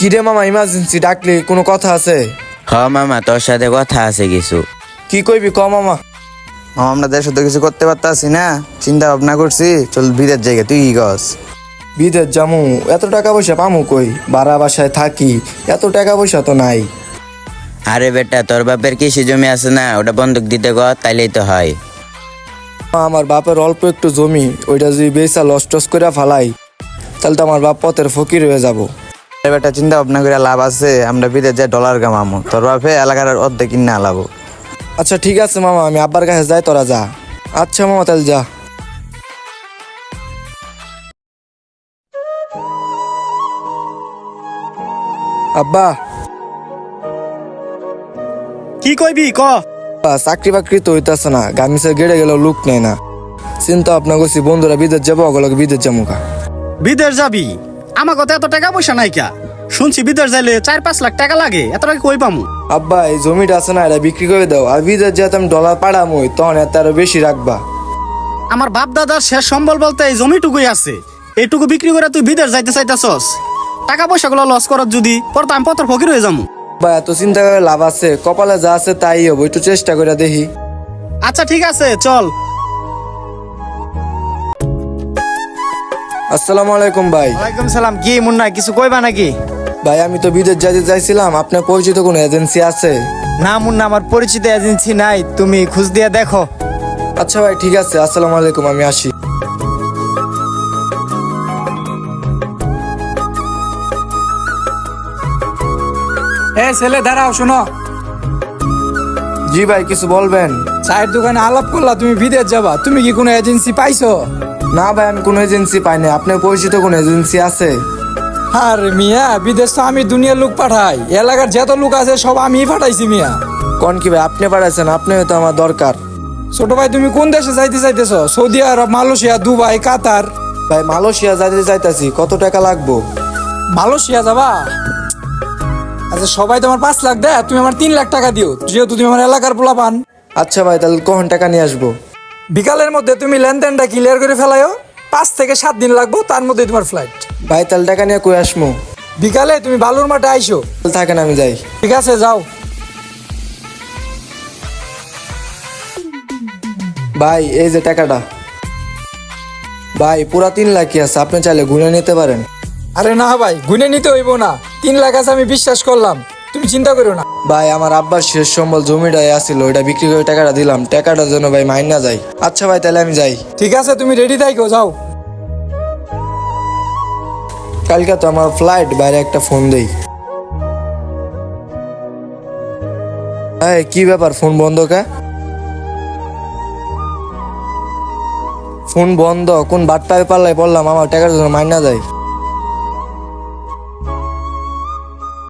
কিরে মামা, ইমার্জেন্সি ডাকলি? কোনো কথা আছে? হ মামা, তোর সাথে কথা আছে কিছু। কি কইবি ক মামা। মামা আমরা দেশে তো কিছু করতে পারতাছি না, চিন্তা ভাবনা করছি চল বিদেশ জায়গা। তুই কি কস? বিদেশ জামু? এত টাকা পয়সা পামু কই? ভাড়া বাসায় থাকি, এত টাকা পয়সা তো নাই। আরে বেটা, তোর বাপের কৃষি জমি আছে না, ওটা বন্ধক দিতে গ, তাইলেই তো হয়। আমার বাপের অল্প একটু জমি, ওইটা যদি বেচা লস টস করে ফালাই তাহলে তো আমার বাপ পথের ফকির হয়ে যাব। বেটা চিন্তা ভাবনা করে লাভ আছে, আমরা বিদেশ যাই ডলার কামামো, তোর বাপে এলাকার অর্ধেক কিনা লাভো। আচ্ছা ঠিক আছে মামা, আমি আব্বার কাছে যাই, তোরা যা। আচ্ছা মামা তাহলে যা। আব্বা, কি কইবি ক? চাকরি বাকরি তো হইতাছে না, গামিছে গেড়ে গেলেও লুক নেয় না। চিন্তা ভাবনা করছি বন্ধুরা বিদেশ যাবো, ওগুলোকে বিদেশ যাবো কা। বিদেশ যাবি? আমার কথা এত টাকা পয়সা নাই কা? শুনছি বিদেশ যাইলে 4-5 লাখ টাকা লাগে, এত টাকা কই পামু? আব্বা এই জমিটা আছে না, এটা বিক্রি করে দাও, আর বিদেশ যেতে আমি ডলার পাড়ামই, তখন এত আরো বেশি রাখবা। আমার বাপ দাদার শেষ সম্বল বলতে এই জমিটুকুই আছে, এইটুকু বিক্রি করে তুই বিদেশ যাইতে চাইতাছস? টাকা পয়সাগুলো লস করত যদি, পরে তো আমি পথর ফকির হয়ে যাবো। বা এত চিন্তা করে লাভ আছে? কপালে যা আছে তাই হবো, একটু চেষ্টা করে দেখি। আচ্ছা ঠিক আছে, চল। আসসালামু আলাইকুম ভাই। ওয়ালাইকুম সালাম। কি মুন্না, কিছু কইবা নাকি? ভাই আমি তো বিদেশ যেতে চাইছিলাম, আপনার পরিচিত কোনো এজেন্সি আছে? না মুন্না, আমার পরিচিত এজেন্সি নাই, তুমি খোঁজ দিয়ে দেখো। আচ্ছা ভাই ঠিক আছে, আসসালামু আলাইকুম, আমি আসি। ছেলে দাঁড়াও, শোনো। জি ভাই, কিছু বলবেন? চায়ের দোকানে আলাপ করলা তুমি বিদেশ যাবা, তুমি কি কোনো এজেন্সি পাইছো? না ভাই, আমি কোনো এজেন্সি পাইনি, আপনার পরিচিত কোনো এজেন্সি আছে? আরে মিয়া, বিদেশ তো আমি দুনিয়ার লোক পাঠাই, এলাকার যত লোক আছে সব আমিই পাঠাইছি মিয়া। কোন কি ভাই, আপনি পাঠাইছেন? আপনি তো আমার দরকার। ছোট ভাই তুমি কোন দেশে যাইতে চাইতেছো? সৌদি আরব, মালয়েশিয়া, দুবাই, কাতার? ভাই মালয়েশিয়া যাইতে চাইতাছি, কত টাকা লাগবো? মালয়েশিয়া যাবা? আচ্ছা সবাই তোমার 5 লাখ দেয়, তুমি আমার 3 লাখ টাকা দিও, যেহেতু তুমি আমার এলাকার পোলা পান। আচ্ছা ভাই, তাহলে কখন টাকা নিয়ে আসবো? বিকালের মধ্যে তুমি লেনদেনটা ক্লিয়ার করে ফেলাইও, 5 থেকে 7 দিন লাগবো, তার মধ্যে তোমার ফ্লাইট। ভাই তাহলে টাকা নিয়ে কই আসবো? বিকালে তুমি বালুর মাঠে আইসো। তাহলে থাকেন, আমি যাই। ঠিক আছে, যাও। ভাই এই যে টাকাটা। ভাই পুরা 3 লাখই আছে, আপনি চাইলে গুনে নিতে পারেন। আরে না ভাই, গুনে নিতে হইব না, 3 লাখ আছে, আমি বিশ্বাস করলাম, তুমি চিন্তা করো না। ভাই আমার আব্বার শেষ সম্বল জমিটাই আসছিল, ওইটা বিক্রি করে টাকাটা দিলাম, টাকাটার জন্য ভাই মাইন না যাই। আচ্ছা ভাই তাহলে আমি যাই। ঠিক আছে, তুমি রেডি থাকো, যাও। কালকে তো আমার ফ্লাইট, বাইরে একটা ফোন দেই। কি ব্যাপার, ফোন বন্ধ কা? ফোন বন্ধ? কোন বাটপায় পাল্লায় পড়লাম, আমার টাকার জন্য মাইন না যায়।